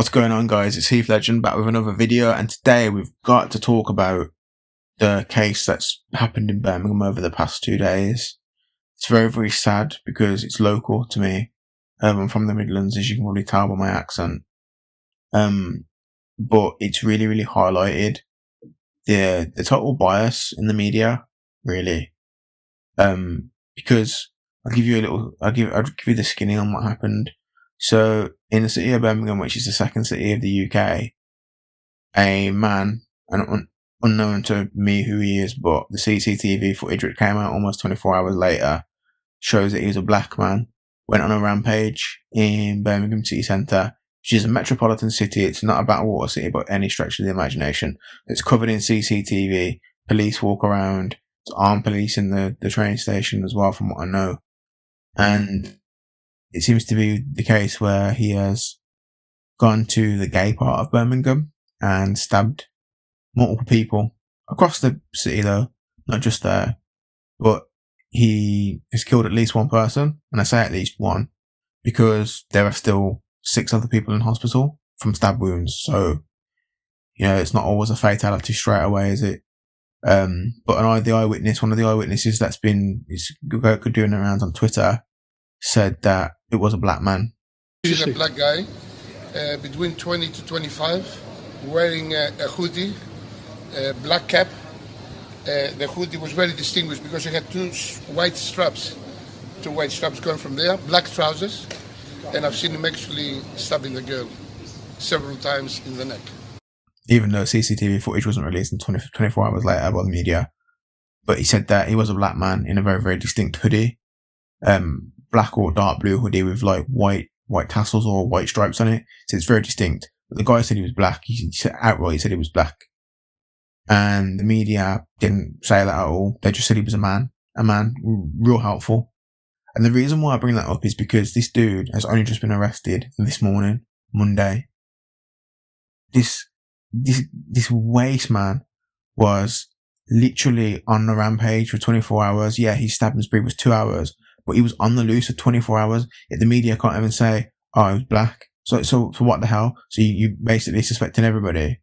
What's going on, guys? It's Heath Legend back with another video, and today we've got to talk about the case that's happened in Birmingham over the past 2 days. It's very, very sad because it's local to me. I'm from the Midlands, as you can probably tell by my accent. But it's really, really highlighted the total bias in the media, really. Because I'll give you the skinny on what happened. So, in the city of Birmingham, which is the second city of the UK, a man, and unknown to me who he is, but the CCTV footage which came out almost 24 hours later shows that he was a black man, went on a rampage in Birmingham city centre, which is a metropolitan city. It's not a backwater city by any stretch of the imagination. It's covered in CCTV. Police walk around. There's armed police in the train station as well, from what I know. And it seems to be the case where he has gone to the gay part of Birmingham and stabbed multiple people across the city, though, not just there. But he has killed at least one person, and I say at least one because there are still 6 other people in hospital from stab wounds. So, it's not always a fatality straight away, is it? But one of the eyewitnesses that's been doing the rounds on Twitter said that it was a black man. He's a black guy, between 20 to 25, wearing a hoodie, a black cap. The hoodie was very distinguished because it had two white straps going from there, black trousers, and I've seen him actually stabbing the girl several times in the neck. Even though CCTV footage wasn't released until 24 hours later by the media, but he said that he was a black man in a very, very distinct hoodie. Black or dark blue hoodie with like white tassels or white stripes on it. So it's very distinct. But the guy said he was black. He said outright he said he was black. And the media didn't say that at all. They just said he was a man, real helpful. And the reason why I bring that up is because this dude has only just been arrested this morning, Monday. This waste man was literally on the rampage for 24 hours. Yeah, his stabbing spree was 2 hours. But he was on the loose for 24 hours. Yet the media can't even say, "Oh, he was black." So what the hell? So you basically suspecting everybody.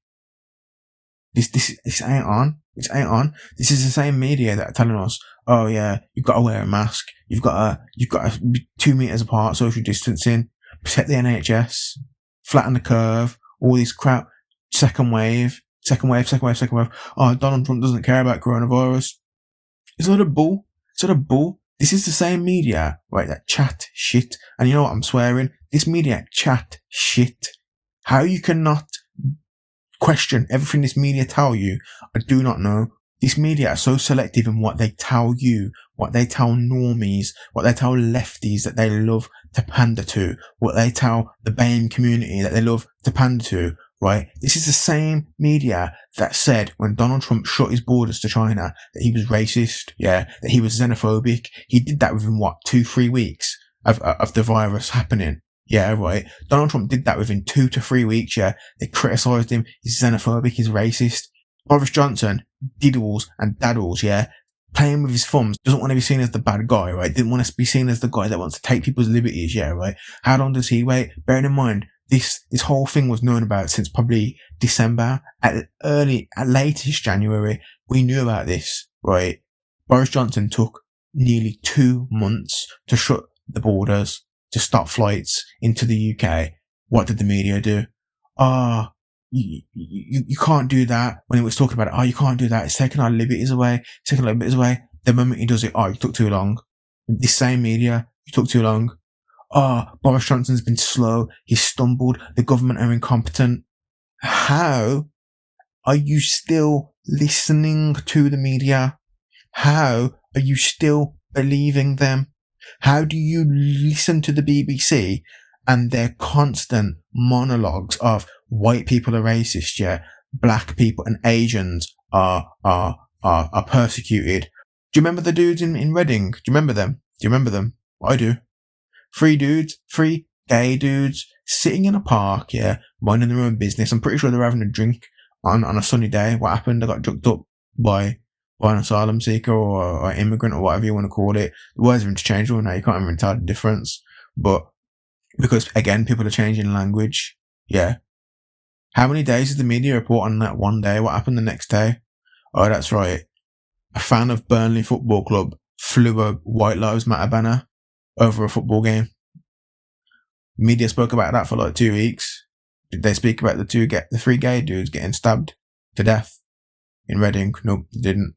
This ain't on. This ain't on. This is the same media that are telling us, "Oh yeah, you've got to wear a mask. You've got to be 2 meters apart, social distancing, protect the NHS, flatten the curve, all this crap. Second wave. Oh, Donald Trump doesn't care about coronavirus." It's not a bull. This is the same media, right, that chat shit. And you know what, I'm swearing, this media chat shit. How you cannot question everything this media tell you, I do not know. This media are so selective in what they tell you, what they tell normies, what they tell lefties that they love to pander to, what they tell the BAME community that they love to pander to, right? This is the same media that said when Donald Trump shut his borders to China that he was racist, that he was xenophobic. He did that within 2-3 weeks of the virus happening. Yeah, right. Donald Trump did that within 2 to 3 weeks. Yeah, they criticised him. He's xenophobic. He's racist. Boris Johnson diddles and daddles. Yeah, playing with his thumbs. Doesn't want to be seen as the bad guy. Right. Didn't want to be seen as the guy that wants to take people's liberties. Yeah, right. How long does he wait? Bearing in mind, this whole thing was known about since probably December. At latest January, we knew about this. Right. Boris Johnson took nearly 2 months to shut the borders, to stop flights into the UK. What did the media do? You can't do that. When he was talking about it, you can't do that. It's taking our liberties away. The moment he does it, you took too long. This same media, you took too long. Boris Johnson's been slow. He's stumbled. The government are incompetent. How are you still listening to the media? How are you still believing them? How do you listen to the BBC and their constant monologues of white people are racist, black people and Asians are persecuted? Do you remember the dudes in Reading? Do you remember them? I do. 3 gay dudes sitting in a park, minding their own business. I'm pretty sure they're having a drink on a sunny day. What happened? They got drugged up by an asylum seeker or immigrant or whatever you want to call it. The words are interchangeable now. You can't even tell the difference. But because, again, people are changing language, How many days did the media report on that one day? What happened the next day? Oh, that's right. A fan of Burnley Football Club flew a White Lives Matter banner over a football game. Media spoke about that for like 2 weeks. Did they speak about the three gay dudes getting stabbed to death in Reading? Nope, they didn't.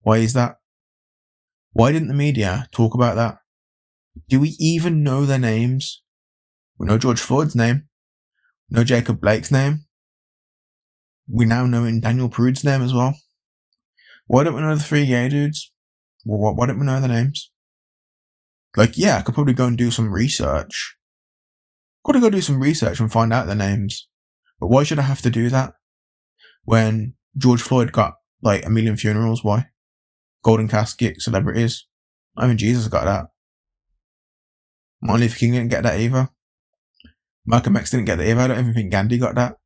Why is that? Why didn't the media talk about that? Do we even know their names? We know George Floyd's name. We know Jacob Blake's name. We now know Daniel Prude's name as well. Why don't we know the three gay dudes? Well, why don't we know their names? Like, yeah, I could probably go and do some research. Got to go do some research and find out their names. But why should I have to do that? When George Floyd got like 1 million funerals, why? Golden casket celebrities. I mean, Jesus got that. Martin Luther King didn't get that either. Malcolm X didn't get that either. I don't even think Gandhi got that.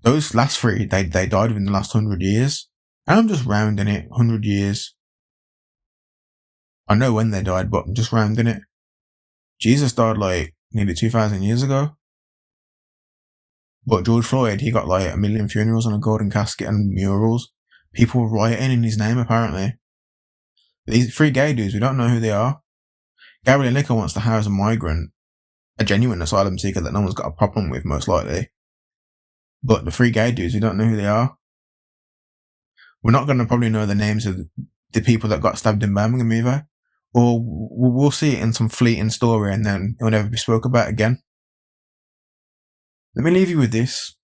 Those last three, they died within the last 100 years. And I'm just rounding it, 100 years. I know when they died, but I'm just rounding it. Jesus died like nearly 2,000 years ago. But George Floyd, he got like 1 million funerals and a golden casket and murals. People were rioting in his name, apparently. These three gay dudes, we don't know who they are. Gary Lineker wants to house a migrant, a genuine asylum seeker that no one's got a problem with, most likely. But the three gay dudes, we don't know who they are. We're not going to probably know the names of the people that got stabbed in Birmingham either. Or we'll see it in some fleeting story and then it'll never be spoke about again. Let me leave you with this.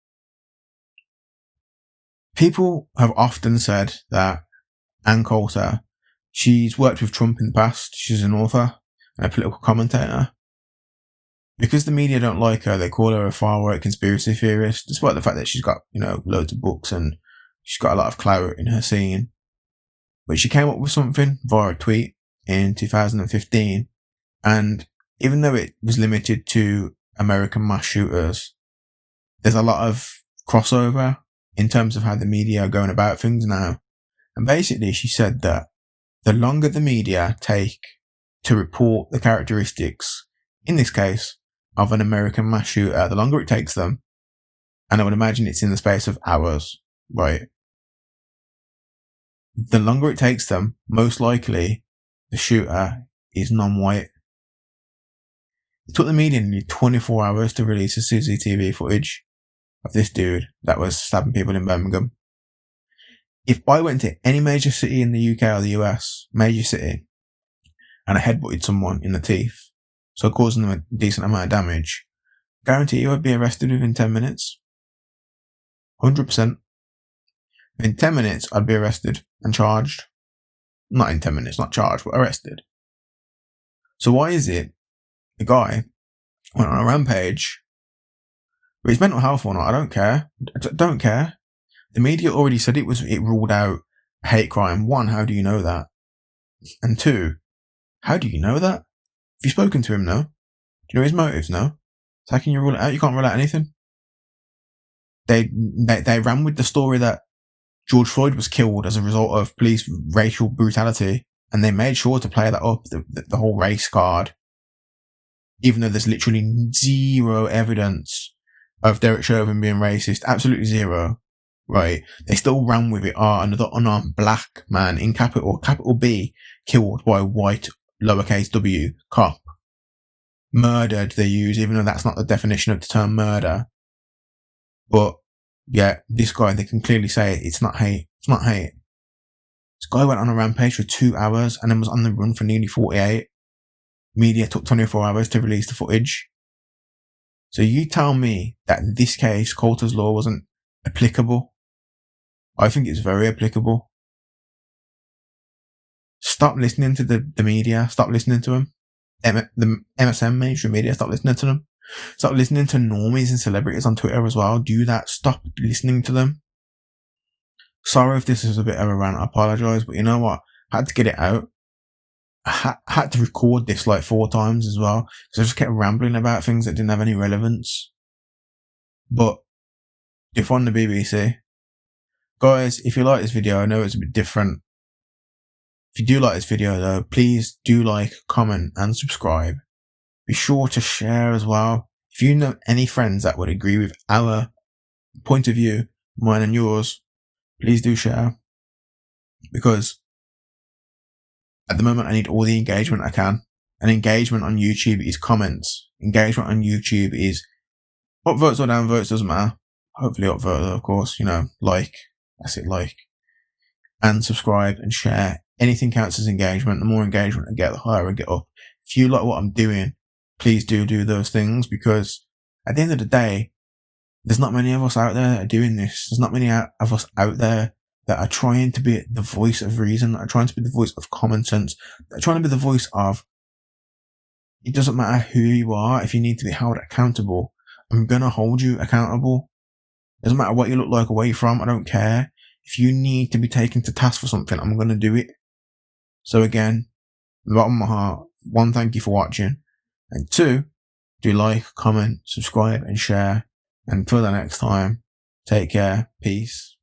People have often said that Ann Coulter, she's worked with Trump in the past. She's an author and a political commentator. Because the media don't like her, they call her a far-right conspiracy theorist, despite the fact that she's got, loads of books and she's got a lot of clout in her scene. But she came up with something via a tweet in 2015, and even though it was limited to American mass shooters, there's a lot of crossover in terms of how the media are going about things now. And basically she said that the longer the media take to report the characteristics, in this case, of an American mass shooter, the longer it takes them, and I would imagine it's in the space of hours, right? The longer it takes them, most likely the shooter is non-white. It took the media nearly 24 hours to release a CCTV footage of this dude that was stabbing people in Birmingham. If I went to any major city in the UK or the US, major city, and I headbutted someone in the teeth, so causing them a decent amount of damage, guarantee you I'd be arrested within 10 minutes. 100%. In 10 minutes, I'd be arrested and charged. Not in 10 minutes, not charged, but arrested. So why is it the guy went on a rampage with his mental health or not? I don't care. Don't care. The media already said it ruled out hate crime. One, how do you know that? And two, how do you know that? Have you spoken to him? No. Do you know his motives? No. So how can you rule it out? You can't rule out anything. They ran with the story that George Floyd was killed as a result of police racial brutality, and they made sure to play that up, the whole race card, even though there's literally zero evidence of Derek Chauvin being racist, absolutely zero, right? They still ran with it. Another unarmed black man in capital B killed by a white lowercase w cop. Murdered, they use, even though that's not the definition of the term murder. But yeah, this guy, they can clearly say it's not hate. It's not hate. This guy went on a rampage for 2 hours and then was on the run for nearly 48. Media took 24 hours to release the footage. So you tell me that in this case, Coulter's law wasn't applicable? I think it's very applicable. Stop listening to the media. Stop listening to them. The MSM, mainstream media, stop listening to them. Stop listening to normies and celebrities on Twitter as well. Do that. Stop listening to them. Sorry if this is a bit of a rant. I apologise, but you know what? I had to get it out. I had to record this like 4 times as well, because I just kept rambling about things that didn't have any relevance. But if on the BBC, guys, if you like this video, I know it's a bit different. If you do like this video though, please do like, comment and subscribe. Be sure to share as well. If you know any friends that would agree with our point of view, mine and yours, please do share. Because at the moment I need all the engagement I can. And engagement on YouTube is comments. Engagement on YouTube is upvotes or downvotes, doesn't matter. Hopefully upvote, of course, like. That's it, like. And subscribe and share. Anything counts as engagement. The more engagement I get, the higher I get up. If you like what I'm doing, please do those things, because at the end of the day, there's not many of us out there that are doing this. There's not many of us out there that are trying to be the voice of reason, that are trying to be the voice of common sense, that are trying to be the voice of, it doesn't matter who you are, if you need to be held accountable, I'm going to hold you accountable. It doesn't matter what you look like or where you're from, I don't care. If you need to be taken to task for something, I'm going to do it. So again, from the bottom of my heart, 1, thank you for watching. And 2, do like, comment, subscribe and share. And until the next time, take care. Peace.